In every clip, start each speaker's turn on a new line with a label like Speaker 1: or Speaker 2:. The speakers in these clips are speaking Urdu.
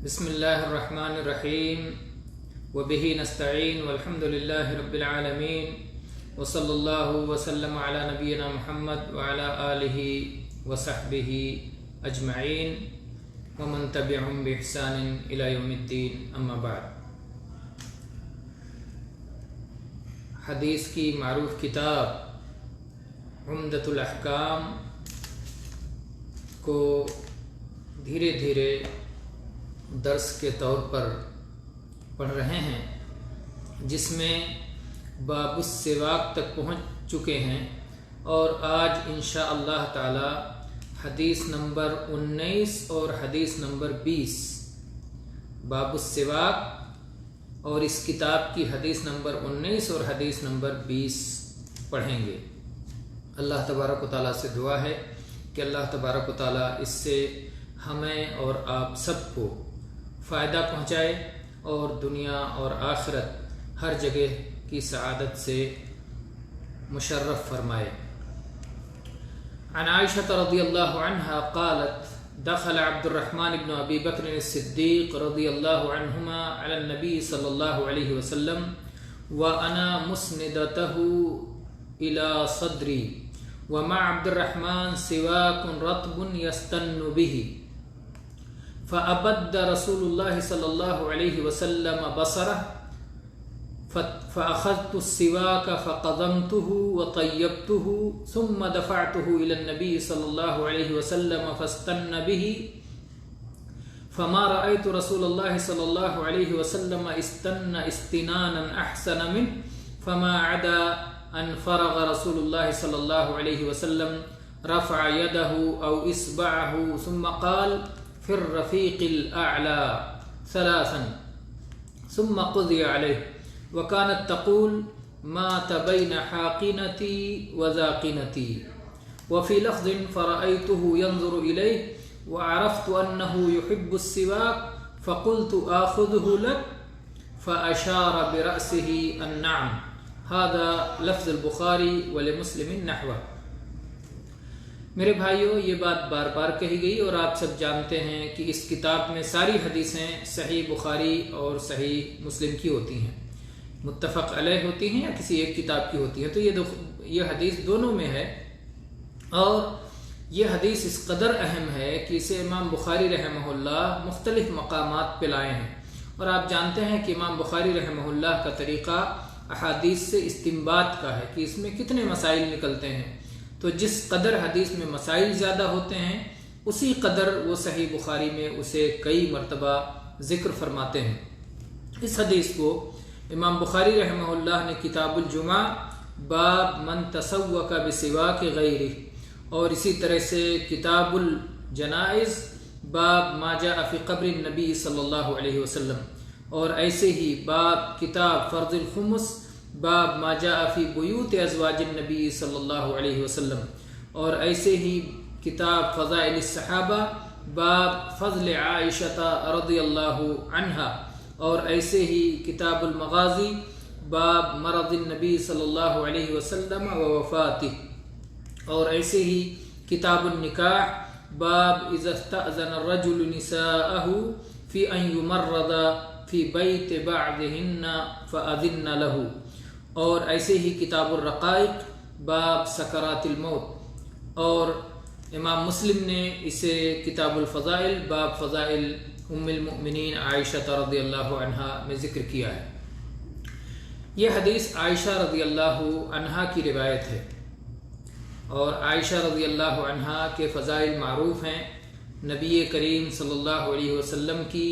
Speaker 1: بسم اللہ الرحمن الرحیم وبہ نستعین والحمد للہ رب العالمین وصلی اللہ وسلم علی نبینا محمد وعلی آلہ وصحبہ اجمعین ومن تبعہم بإحسان الی یوم الدین اما بعد۔ حدیث کی معروف کتاب عمدۃ الاحکام کو دھیرے دھیرے درس کے طور پر پڑھ رہے ہیں، جس میں باب السواک تک پہنچ چکے ہیں، اور آج انشاء اللہ تعالی حدیث نمبر 19 اور حدیث نمبر 20 باب السواک اور اس کتاب کی حدیث نمبر 19 اور حدیث نمبر 20 پڑھیں گے۔ اللہ تبارک و تعالیٰ سے دعا ہے کہ اللہ تبارک و تعالیٰ اس سے ہمیں اور آپ سب کو فائدہ پہنچائے اور دنیا اور آخرت ہر جگہ کی سعادت سے مشرف فرمائے۔ عن عائشة رضی اللہ عنہا قالت دخل عبد الرحمن بن ابی بکر الصدیق رضی اللہ عنہما علی النبی صلی اللہ علیہ وسلم وانا مسندته الى صدری ومع عبد الرحمن سواك رطب يستن به، فأبد رسول الله صلى الله عليه وسلم بصره فأخذت السواك فقضمته وطيبته ثم دفعته إلى النبي صلى الله عليه وسلم فاستن به، فما رأيت رسول الله صلى الله عليه وسلم استن استنانا أحسن منه، فما عدا أن فرغ رسول الله صلى الله عليه وسلم رفع يده أو إصبعه ثم قال في الرفيق الأعلى ثلاثا ثم قضي عليه، وكانت تقول مات بين حاقنتي وذاقنتي، وفي لفظ فرأيته ينظر إليه وعرفت أنه يحب السواك فقلت آخذه لك فأشار برأسه النعم۔ هذا لفظ البخاری ولمسلم نحوه۔ میرے بھائیوں، یہ بات بار بار کہی گئی اور آپ سب جانتے ہیں کہ اس کتاب میں ساری حدیثیں صحیح بخاری اور صحیح مسلم کی ہوتی ہیں، متفق علیہ ہوتی ہیں یا کسی ایک کتاب کی ہوتی ہیں، تو یہ حدیث دونوں میں ہے، اور یہ حدیث اس قدر اہم ہے کہ اسے امام بخاری رحمہ اللہ مختلف مقامات پہ لائے ہیں، اور آپ جانتے ہیں کہ امام بخاری رحمہ اللہ کا طریقہ احادیث سے استنباط کا ہے کہ اس میں کتنے مسائل نکلتے ہیں، تو جس قدر حدیث میں مسائل زیادہ ہوتے ہیں اسی قدر وہ صحیح بخاری میں اسے کئی مرتبہ ذکر فرماتے ہیں۔ اس حدیث کو امام بخاری رحمہ اللہ نے کتاب الجمعہ باب من تسوک بسواک غیرہ، اور اسی طرح سے کتاب الجنائز باب ما جاء فی قبر النبی صلی اللہ علیہ وسلم، اور ایسے ہی باب کتاب فرض الخمس باب ما جاء فی بیوت ازواج النبی صلی اللہ علیہ وسلم، اور ایسے ہی کتاب فضائل الصحابہ باب فضل عائشہ رضی اللہ عنہا، اور ایسے ہی کتاب المغازی باب مرض النبی صلی اللہ علیہ وسلم و وفاتہ، اور ایسے ہی کتاب النکاح باب اذا استأذن الرجل نساءه فی ان یمرض فی بیت بعضہن فأذن له، اور ایسے ہی کتاب الرقائق باب سکرات الموت، اور امام مسلم نے اسے کتاب الفضائل باب فضائل ام المؤمنین عائشہ رضی اللہ عنہا میں ذکر کیا ہے۔ یہ حدیث عائشہ رضی اللہ عنہا کی روایت ہے، اور عائشہ رضی اللہ عنہا کے فضائل معروف ہیں۔ نبی کریم صلی اللہ علیہ وسلم کی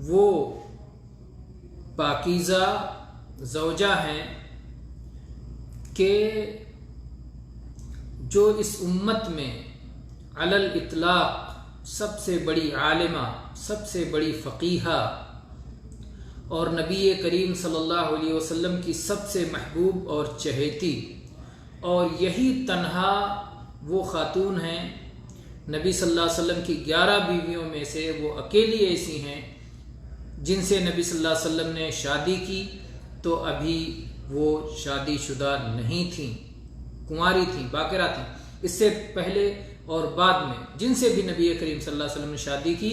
Speaker 1: وہ پاکیزہ زوجہ ہیں کہ جو اس امت میں علی الاطلاق سب سے بڑی عالمہ، سب سے بڑی فقیہہ، اور نبی کریم صلی اللہ علیہ وسلم کی سب سے محبوب اور چہیتی، اور یہی تنہا وہ خاتون ہیں نبی صلی اللہ علیہ وسلم کی 11 بیویوں میں سے وہ اکیلی ایسی ہیں جن سے نبی صلی اللہ علیہ وسلم نے شادی کی تو ابھی وہ شادی شدہ نہیں تھیں، کنواری تھیں، باقرہ تھیں۔ اس سے پہلے اور بعد میں جن سے بھی نبی کریم صلی اللہ علیہ وسلم نے شادی کی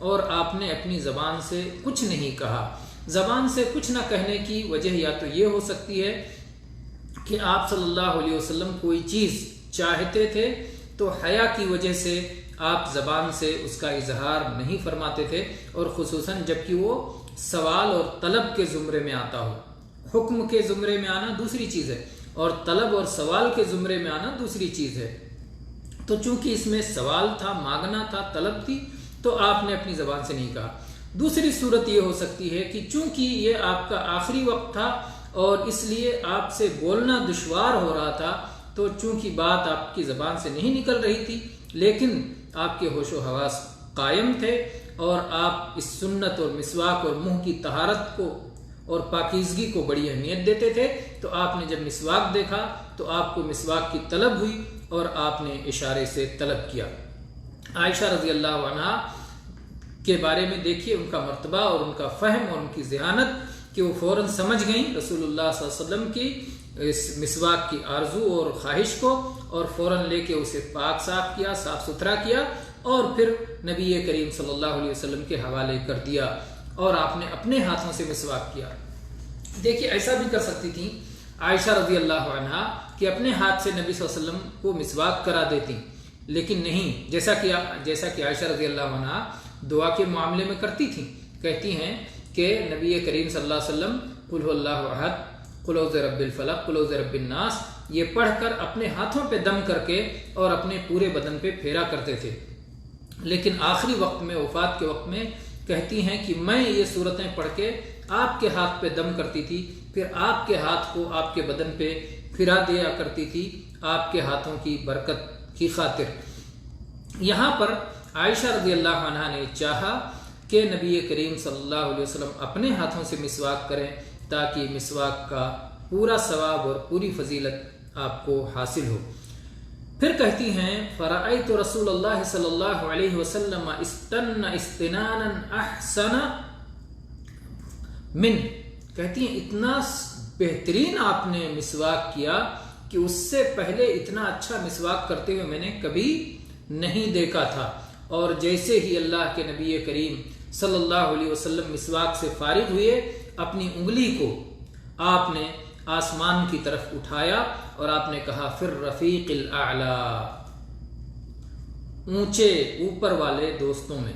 Speaker 1: اور آپ نے اپنی زبان سے کچھ نہیں کہا۔ زبان سے کچھ نہ کہنے کی وجہ یا تو یہ ہو سکتی ہے کہ آپ صلی اللہ علیہ وسلم کوئی چیز چاہتے تھے تو حیا کی وجہ سے آپ زبان سے اس کا اظہار نہیں فرماتے تھے، اور خصوصاً جب کہ وہ سوال اور طلب کے زمرے میں آتا ہو۔ حکم کے زمرے میں آنا دوسری چیز ہے اور طلب اور سوال کے زمرے میں آنا دوسری چیز ہے۔ تو چونکہ اس میں سوال تھا، مانگنا تھا، طلب تھی، تو آپ نے اپنی زبان سے نہیں کہا۔ دوسری صورت یہ ہو سکتی ہے کہ چونکہ یہ آپ کا آخری وقت تھا اور اس لیے آپ سے بولنا دشوار ہو رہا تھا، تو چونکہ بات آپ کی زبان سے نہیں نکل رہی تھی لیکن آپ کے ہوش و حواس قائم تھے اور آپ اس سنت اور مسواک اور منہ کی طہارت کو اور پاکیزگی کو بڑی اہمیت دیتے تھے، تو آپ نے جب مسواک دیکھا تو آپ کو مسواک کی طلب ہوئی اور آپ نے اشارے سے طلب کیا۔ عائشہ رضی اللہ عنہا کے بارے میں دیکھیے ان کا مرتبہ اور ان کا فہم اور ان کی ذہانت کہ وہ فوراً سمجھ گئیں رسول اللہ صلی اللہ علیہ وسلم کی اس مسواک کی آرزو اور خواہش کو، اور فوراً لے کے اسے پاک صاف کیا، صاف ستھرا کیا، اور پھر نبی کریم صلی اللہ علیہ وسلم کے حوالے کر دیا اور آپ نے اپنے ہاتھوں سے مسواک کیا۔ دیکھیے ایسا بھی کر سکتی تھیں عائشہ رضی اللہ عنہا کہ اپنے ہاتھ سے نبی صلی اللہ علیہ وسلم کو مسواک کرا دیتی، لیکن نہیں، جیسا کہ عائشہ رضی اللہ عنہا دعا کے معاملے میں کرتی تھیں۔ کہتی ہیں کہ نبی کریم صلی اللہ علیہ وسلم قل هو اللہ احد، قل اعوذ برب الفلق، قل اعوذ برب الناس، یہ پڑھ کر اپنے ہاتھوں پہ دم کر کے اور اپنے پورے بدن پہ پھیرا کرتے تھے، لیکن آخری وقت میں، وفات کے وقت میں کہتی ہیں کہ میں یہ صورتیں پڑھ کے آپ کے ہاتھ پہ دم کرتی تھی، پھر آپ کے ہاتھ کو آپ کے بدن پہ پھرا دیا کرتی تھی آپ کے ہاتھوں کی برکت کی خاطر۔ یہاں پر عائشہ رضی اللہ عنہا نے چاہا کہ نبی کریم صلی اللہ علیہ وسلم اپنے ہاتھوں سے مسواک کریں تاکہ مسواک کا پورا ثواب اور پوری فضیلت آپ کو حاصل ہو۔ پھر کہتی ہیں فرأیت رسول اللہ صلی اللہ علیہ وسلم استن استنانا احسن من، کہتی ہیں اتنا بہترین آپ نے مسواک کیا کہ اس سے پہلے اتنا اچھا مسواک کرتے ہوئے میں نے کبھی نہیں دیکھا تھا۔ اور جیسے ہی اللہ کے نبی کریم صلی اللہ علیہ وسلم مسواک سے فارغ ہوئے، اپنی انگلی کو آپ نے آسمان کی طرف اٹھایا اور آپ نے کہا فی الرفیق الاعلی، اونچے اوپر والے دوستوں میں۔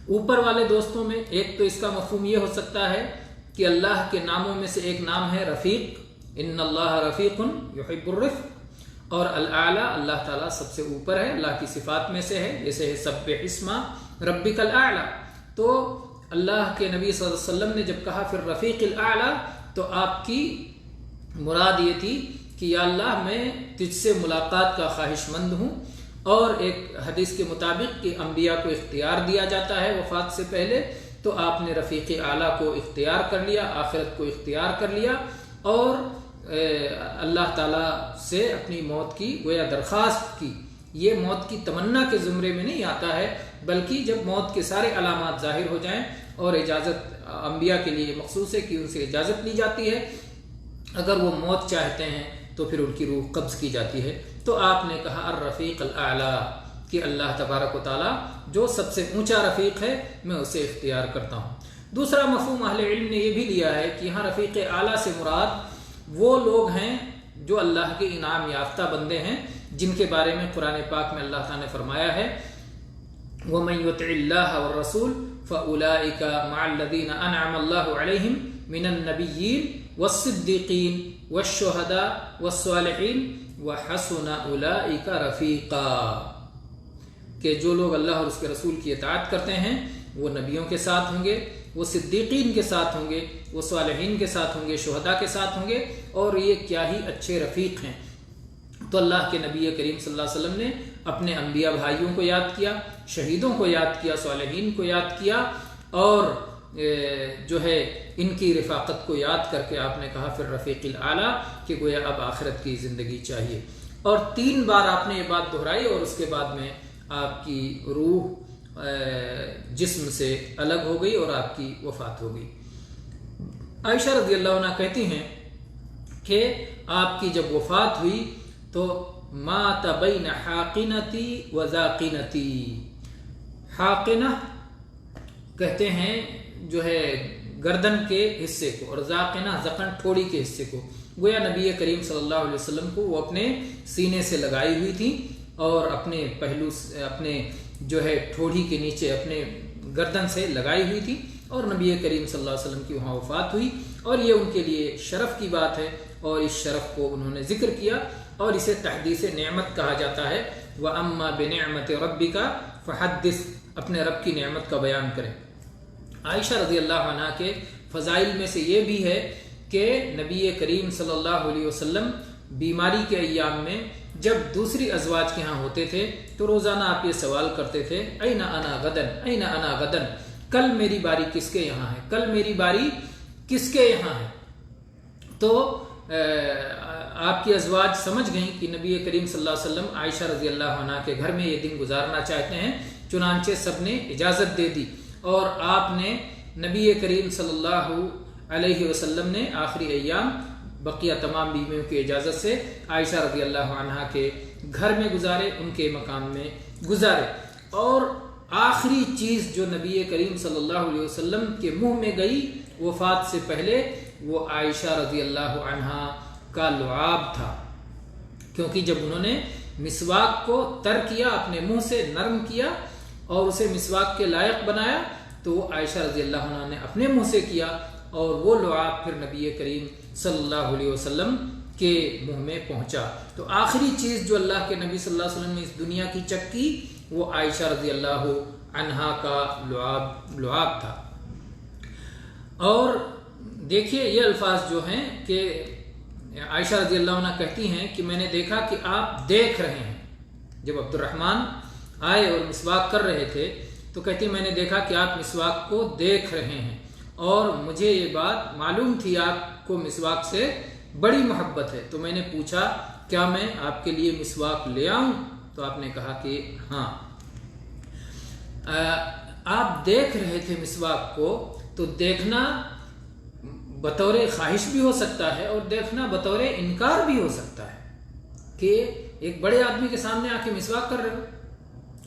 Speaker 1: اوپر والے دوستوں میں ایک تو اس کا مفہوم یہ ہو سکتا ہے کہ اللہ کے ناموں میں سے ایک نام ہے رفیق، ان اللہ رفیق یحب الرفق، اور الاعلیٰ اللہ تعالیٰ سب سے اوپر ہے، اللہ کی صفات میں سے ہے، جیسے ہے سبح اسم ربک الاعلیٰ۔ تو اللہ کے نبی صلی اللہ علیہ وسلم نے جب کہا پھر رفیق الاعلیٰ تو آپ کی مراد یہ تھی کہ یا اللہ میں تجھ سے ملاقات کا خواہش مند ہوں، اور ایک حدیث کے مطابق کہ انبیاء کو اختیار دیا جاتا ہے وفات سے پہلے، تو آپ نے رفیق اعلیٰ کو اختیار کر لیا، آخرت کو اختیار کر لیا، اور اللہ تعالیٰ سے اپنی موت کی گویا درخواست کی۔ یہ موت کی تمنا کے زمرے میں نہیں آتا ہے، بلکہ جب موت کے سارے علامات ظاہر ہو جائیں، اور اجازت انبیاء کے لیے مخصوص ہے کہ ان سے اجازت لی جاتی ہے، اگر وہ موت چاہتے ہیں تو پھر ان کی روح قبض کی جاتی ہے۔ تو آپ نے کہا الرفیق الاعلیٰ کہ اللہ تبارک و تعالیٰ جو سب سے اونچا رفیق ہے میں اسے اختیار کرتا ہوں۔ دوسرا مفہوم اہل علم نے یہ بھی لیا ہے کہ یہاں رفیق اعلیٰ سے مراد وہ لوگ ہیں جو اللہ کے انعام یافتہ بندے ہیں، جن کے بارے میں قرآن پاک میں اللہ تعالیٰ نے فرمایا ہے وَمَن يُطِعِ اللَّهَ وَالرَّسُولَ فَأُولَٰئِكَ مَعَ الَّذِينَ أَنْعَمَ اللَّهُ عَلَيْهِم مِّنَ النَّبِيِّينَ وَالصِّدِّيقِينَ وَالشُّهَدَاءِ وَالصَّالِحِينَ وَحَسُنَ أُولَٰئِكَ رَفِيقًا، کہ جو لوگ اللہ اور اس کے رسول کی اطاعت کرتے ہیں وہ نبیوں کے ساتھ ہوں گے، وہ صدیقین کے ساتھ ہوں گے، وہ صالحین کے ساتھ ہوں گے، شہداء کے ساتھ ہوں گے، اور یہ کیا ہی اچھے رفیق ہیں۔ تو اللہ کے نبی کریم صلی اللہ علیہ وسلم نے اپنے انبیاء بھائیوں کو یاد کیا، شہیدوں کو یاد کیا، صالحین کو یاد کیا، اور جو ہے ان کی رفاقت کو یاد کر کے آپ نے کہا پھر رفیق الاعلیٰ کہ گویا اب آخرت کی زندگی چاہیے۔ اور 3 بار آپ نے یہ بات دہرائی، اور اس کے بعد میں آپ کی روح جسم سے الگ ہو گئی اور آپ کی وفات ہو گئی۔ عائشہ رضی اللہ عنہ کہتی ہیں کہ آپ کی جب وفات ہوئی تو مات بین حاقنتی و ذاقنتی، حاقنہ کہتے ہیں جو ہے گردن کے حصے کو، اور ذاقنہ زقن ٹھوڑی کے حصے کو. گویا نبی کریم صلی اللہ علیہ وسلم کو وہ اپنے سینے سے لگائی ہوئی تھی اور اپنے پہلو اپنے جو ہے ٹھوڑی کے نیچے اپنے گردن سے لگائی ہوئی تھی، اور نبی کریم صلی اللہ علیہ وسلم کی وہاں وفات ہوئی. اور یہ ان کے لیے شرف کی بات ہے، اور اس شرف کو انہوں نے ذکر کیا، اور اسے تحدیث نعمت کہا جاتا ہے. وَأَمَّا بِنِعْمَةِ رَبِّكَ فَحَدِّثْ، اپنے رب کی نعمت کا بیان کریں. عائشہ رضی اللہ عنہ کے فضائل میں سے یہ بھی ہے کہ نبی کریم صلی اللہ علیہ وسلم بیماری کے ایام میں جب دوسری ازواج کے ہاں ہوتے تھے تو روزانہ آپ یہ سوال کرتے تھے این انا غدن، این انا غدن، کل میری باری کس کے یہاں ہے، کل میری باری کس کے یہاں ہے. تو آپ کی ازواج سمجھ گئیں کہ نبی کریم صلی اللہ علیہ وسلم عائشہ رضی اللہ عنہ کے گھر میں یہ دن گزارنا چاہتے ہیں، چنانچہ سب نے اجازت دے دی، اور آپ نے نبی کریم صلی اللہ علیہ وسلم نے آخری ایام بقیہ تمام بیویوں کی اجازت سے عائشہ رضی اللہ عنہ کے گھر میں گزارے، ان کے مقام میں گزارے. اور آخری چیز جو نبی کریم صلی اللہ علیہ وسلم کے منہ میں گئی وفات سے پہلے وہ عائشہ رضی اللہ عنہ کا لعاب تھا، کیونکہ جب انہوں نے مسواک کو تر کیا، اپنے منہ سے نرم کیا اور اسے مسواک کے لائق بنایا، تو وہ عائشہ رضی اللہ عنہ نے اپنے منہ سے کیا، اور وہ لعاب پھر نبی کریم صلی اللہ علیہ وسلم کے منہ میں پہنچا. تو آخری چیز جو اللہ کے نبی صلی اللہ علیہ وسلم نے اس دنیا کی چکی وہ عائشہ رضی اللہ عنہا کا لعاب تھا. اور دیکھیے یہ الفاظ جو ہیں کہ عائشہ رضی اللہ عنہ کہتی ہیں کہ میں نے دیکھا کہ آپ دیکھ رہے ہیں. جب عبد الرحمن آئے اور مسواک کر رہے تھے تو کہتی میں نے دیکھا کہ آپ مسواک کو دیکھ رہے ہیں، اور مجھے یہ بات معلوم تھی آپ کو مسواک سے بڑی محبت ہے، تو میں نے پوچھا کیا میں آپ کے لیے مسواک لے آؤں؟ تو آپ نے کہا کہ ہاں. آپ دیکھ رہے تھے مسواک کو، تو دیکھنا بطور خواہش بھی ہو سکتا ہے اور دیکھنا بطور انکار بھی ہو سکتا ہے کہ ایک بڑے آدمی کے سامنے آ کے مسواک کر رہے ہو.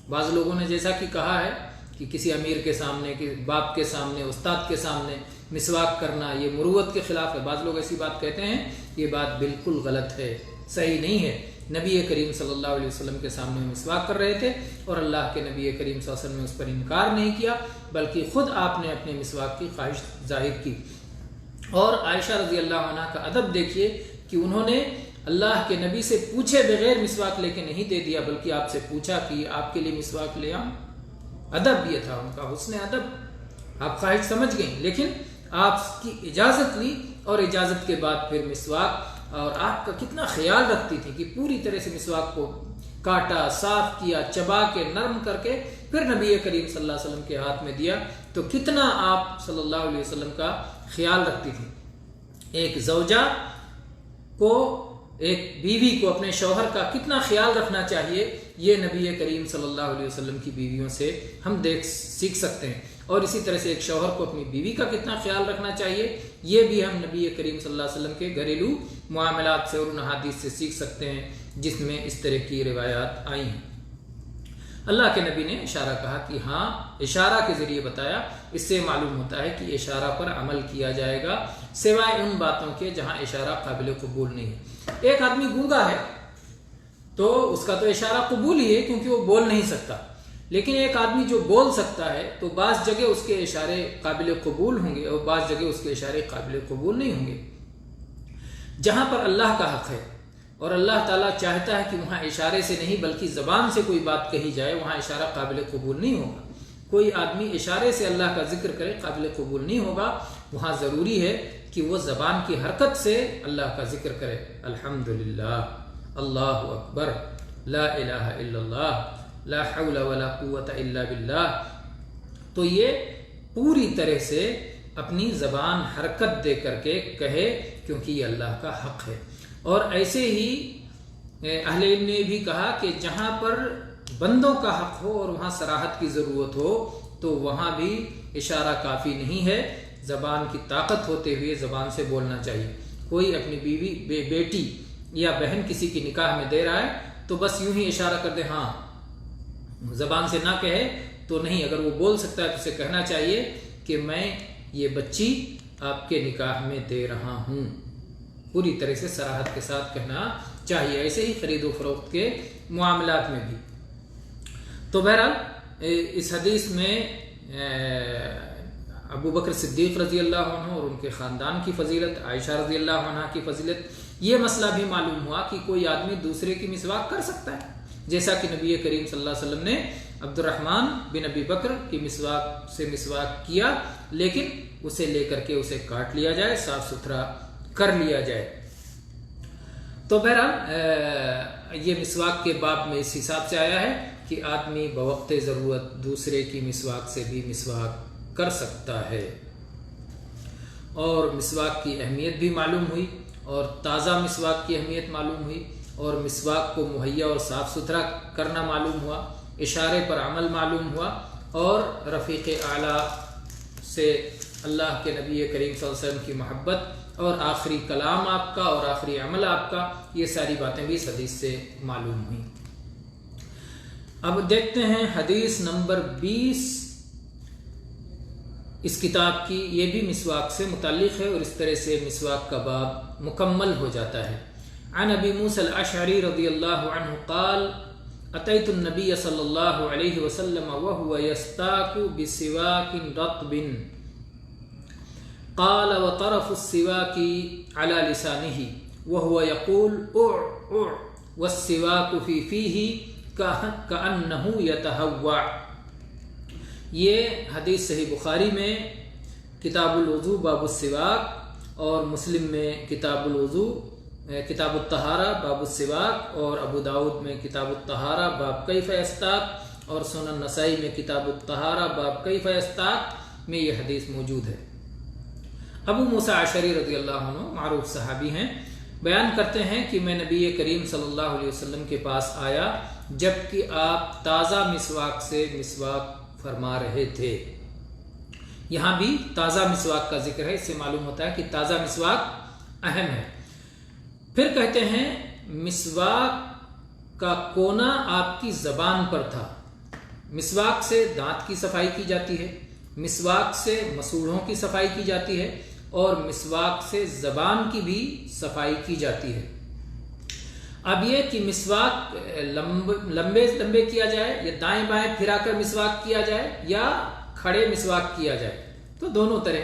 Speaker 1: بعض لوگوں نے جیسا کہ کہا ہے کہ کسی امیر کے سامنے، کہ باپ کے سامنے، استاد کے سامنے مسواک کرنا یہ مروت کے خلاف ہے. بعض لوگ ایسی بات کہتے ہیں، یہ بات بالکل غلط ہے، صحیح نہیں ہے. نبی کریم صلی اللہ علیہ وسلم کے سامنے مسواک کر رہے تھے اور اللہ کے نبی کریم صلی اللہ علیہ وسلم نے اس پر انکار نہیں کیا، بلکہ خود آپ نے اپنے مسواک کی خواہش ظاہر کی. اور عائشہ رضی اللہ عنہ کا ادب دیکھیے کہ انہوں نے اللہ کے نبی سے پوچھے بغیر مسواک لے کے نہیں دے دیا، بلکہ آپ سے پوچھا کہ آپ کے لیے مسواک لے آؤں. ادب یہ تھا ان کا، حسن ادب. آپ خواہش سمجھ گئیں لیکن آپ کی اجازت لی، اور اجازت کے بعد پھر مسواک، اور آپ کا کتنا خیال رکھتی تھی کہ پوری طرح سے مسواک کو کاٹا، صاف کیا، چبا کے نرم کر کے پھر نبی کریم صلی اللہ علیہ وسلم کے ہاتھ میں دیا. تو کتنا آپ صلی اللہ علیہ وسلم کا خیال رکھتی تھی. ایک زوجہ کو، ایک بیوی کو اپنے شوہر کا کتنا خیال رکھنا چاہیے، یہ نبی کریم صلی اللہ علیہ وسلم کی بیویوں سے ہم سیکھ سکتے ہیں. اور اسی طرح سے ایک شوہر کو اپنی بیوی کا کتنا خیال رکھنا چاہیے، یہ بھی ہم نبی کریم صلی اللہ علیہ وسلم کے گھریلو معاملات سے اور ان احادیث سے سیکھ سکتے ہیں جس میں اس طرح کی روایات آئی ہیں. اللہ کے نبی نے اشارہ کہا کہ ہاں، اشارہ کے ذریعے بتایا. اس سے معلوم ہوتا ہے کہ اشارہ پر عمل کیا جائے گا سوائے ان باتوں کے جہاں اشارہ قابل قبول نہیں ہے. ایک آدمی گونگا ہے تو اس کا تو اشارہ قبول ہی ہے کیونکہ وہ بول نہیں سکتا، لیکن ایک آدمی جو بول سکتا ہے تو بعض جگہ اس کے اشارے قابل قبول ہوں گے اور بعض جگہ اس کے اشارے قابل قبول نہیں ہوں گے. جہاں پر اللہ کا حق ہے اور اللہ تعالیٰ چاہتا ہے کہ وہاں اشارے سے نہیں بلکہ زبان سے کوئی بات کہی جائے، وہاں اشارہ قابل قبول نہیں ہوگا. کوئی آدمی اشارے سے اللہ کا ذکر کرے قابل قبول نہیں ہوگا. وہاں ضروری ہے کہ وہ زبان کی حرکت سے اللہ کا ذکر کرے. الحمدللہ، اللہ اکبر، لا الہ الا اللہ، لا حول ولا قوت الا باللہ. تو یہ پوری طرح سے اپنی زبان حرکت دے کر کے کہے کیونکہ یہ اللہ کا حق ہے. اور ایسے ہی اہل علم نے بھی کہا کہ جہاں پر بندوں کا حق ہو اور وہاں صراحت کی ضرورت ہو تو وہاں بھی اشارہ کافی نہیں ہے. زبان کی طاقت ہوتے ہوئے زبان سے بولنا چاہیے. کوئی اپنی بیوی، بیٹی یا بہن کسی کی نکاح میں دے رہا ہے تو بس یوں ہی اشارہ کر دے، ہاں، زبان سے نہ کہے تو نہیں، اگر وہ بول سکتا ہے تو اسے کہنا چاہیے کہ میں یہ بچی آپ کے نکاح میں دے رہا ہوں، پوری طرح سے صراحت کے ساتھ کہنا چاہیے۔ ایسے ہی خرید و فروخت کے معاملات میں بھی۔ تو بہرحال اس حدیث میں ابو بکر صدیق رضی اللہ عنہ اور ان کے خاندان کی فضیلت، عائشہ رضی اللہ عنہ کی فضیلت، یہ مسئلہ بھی معلوم ہوا کہ کوئی آدمی دوسرے کی مسواک کر سکتا ہے، جیسا کہ نبی کریم صلی اللہ علیہ وسلم نے عبد الرحمن بن ابی بکر کی مسواک سے مسواک کیا، لیکن اسے لے کر کے اسے کاٹ لیا جائے، صاف ستھرا کر لیا جائے۔ تو بہرحال یہ مسواک کے باب میں اس حساب سے آیا ہے کہ آدمی بوقت ضرورت دوسرے کی مسواک سے بھی مسواک کر سکتا ہے، اور مسواک کی اہمیت بھی معلوم ہوئی، اور تازہ مسواک کی اہمیت معلوم ہوئی، اور مسواک کو مہیا اور صاف ستھرا کرنا معلوم ہوا، اشارے پر عمل معلوم ہوا، اور رفیق اعلیٰ سے اللہ کے نبی کریم صلی اللہ علیہ وسلم کی محبت اور آخری کلام آپ کا اور آخری عمل آپ کا، یہ ساری باتیں بھی اس حدیث سے معلوم ہوئیں۔ اب دیکھتے ہیں حدیث نمبر 20 اس کتاب کی، یہ بھی مسواک سے متعلق ہے، اور اس طرح سے مسواک کا باب مکمل ہو جاتا ہے۔ عن ابی موسیٰ الاشعری رضی اللہ عنہ قال اتیت النبی صلی اللہ علیہ وسلم وهو یستاک بسواک رطب قال وطرف السواک على لسانه وهو يقول اع اع والسواک في فيه كأنه يتهوع۔ یہ حدیث صحیح بخاری میں کتاب الوضو باب السواک، اور مسلم میں کتاب الوضو کتاب الطہارہ باب السواک، اور ابو داؤد میں کتاب الطہارہ باب کیف یستاک، اور سنن نسائی میں کتاب الطہارہ باب کیف یستاک میں یہ حدیث موجود ہے۔ ابو موسیٰ اشعری رضی اللہ عنہ معروف صحابی ہیں، بیان کرتے ہیں کہ میں نبی کریم صلی اللہ علیہ وسلم کے پاس آیا جبکہ آپ تازہ مسواک سے مسواک فرما رہے تھے۔ یہاں بھی تازہ مسواک کا ذکر ہے، اس سے معلوم ہوتا ہے کہ تازہ مسواک اہم ہے۔ پھر کہتے ہیں مسواک کا کونا آپ کی زبان پر تھا۔ مسواک سے دانت کی صفائی کی جاتی ہے، مسواک سے مسوڑھوں کی صفائی کی جاتی ہے، اور مسواک سے زبان کی بھی صفائی کی جاتی ہے۔ اب یہ کہ مسواک لمبے کیا جائے یا دائیں بائیں پھرا کر مسواک کیا جائے یا کھڑے مسواک کیا جائے، تو دونوں طرح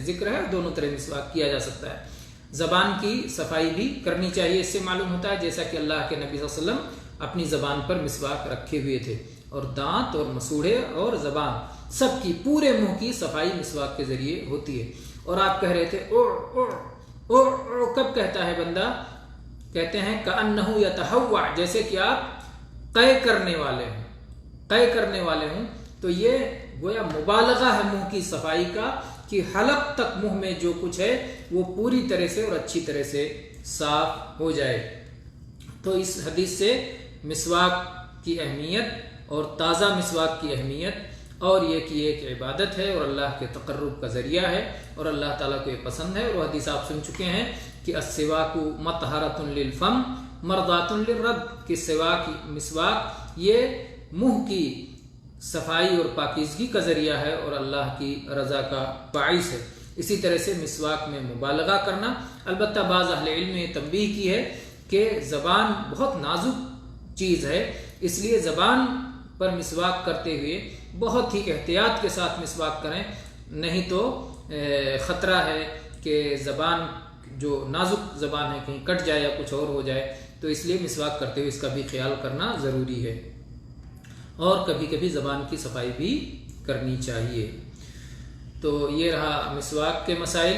Speaker 1: ذکر ہے، دونوں طرح مسواک کیا جا سکتا ہے۔ زبان کی صفائی بھی کرنی چاہیے، اس سے معلوم ہوتا ہے جیسا کہ اللہ کے نبی صلی اللہ علیہ وسلم اپنی زبان پر مسواک رکھے ہوئے تھے، اور دانت اور مسوڑھے اور زبان سب کی پورے منہ کی صفائی مسواک کے ذریعے ہوتی ہے۔ اور آپ کہہ رہے تھے او او او او، کب کہتا ہے بندہ؟ کہتے ہیں کأنہ یتہوع، جیسے کہ آپ قے کرنے والے ہوں، تو یہ گویا مبالغہ ہے منہ کی صفائی کا، کہ حلق تک منہ میں جو کچھ ہے وہ پوری طرح سے اور اچھی طرح سے صاف ہو جائے۔ تو اس حدیث سے مسواک کی اہمیت اور تازہ مسواک کی اہمیت، اور یہ کہ ایک عبادت ہے اور اللہ کے تقرب کا ذریعہ ہے، اور اللہ تعالیٰ کو یہ پسند ہے۔ اور وہ حدیث آپ سن چکے ہیں کہ السواک مطہرۃ للفم مرضات للرب، کہ مسواک یہ منہ کی صفائی اور پاکیزگی کا ذریعہ ہے اور اللہ کی رضا کا باعث ہے۔ اسی طرح سے مسواک میں مبالغہ کرنا، البتہ بعض اہل علم نے تنبیہ کی ہے کہ زبان بہت نازک چیز ہے، اس لیے زبان پر مسواک کرتے ہوئے بہت ہی احتیاط کے ساتھ مسواک کریں، نہیں تو خطرہ ہے کہ زبان جو نازک زبان ہے کہیں کٹ جائے یا کچھ اور ہو جائے، تو اس لیے مسواک کرتے ہوئے اس کا بھی خیال کرنا ضروری ہے، اور کبھی کبھی زبان کی صفائی بھی کرنی چاہیے۔ تو یہ رہا مسواک کے مسائل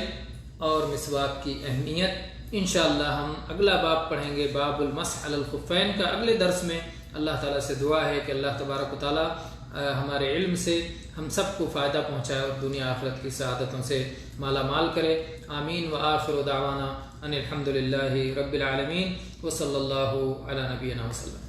Speaker 1: اور مسواک کی اہمیت۔ انشاءاللہ ہم اگلا باب پڑھیں گے، باب المسح علی الخفین کا، اگلے درس میں۔ اللہ تعالیٰ سے دعا ہے کہ اللہ تبارک و تعالیٰ ہمارے علم سے ہم سب کو فائدہ پہنچائے اور دنیا آخرت کی سعادتوں سے مالا مال کرے۔ آمین۔ وآخر دعوانا ان الحمد للہ رب العالمین، وصلی اللہ علی نبینا وسلم۔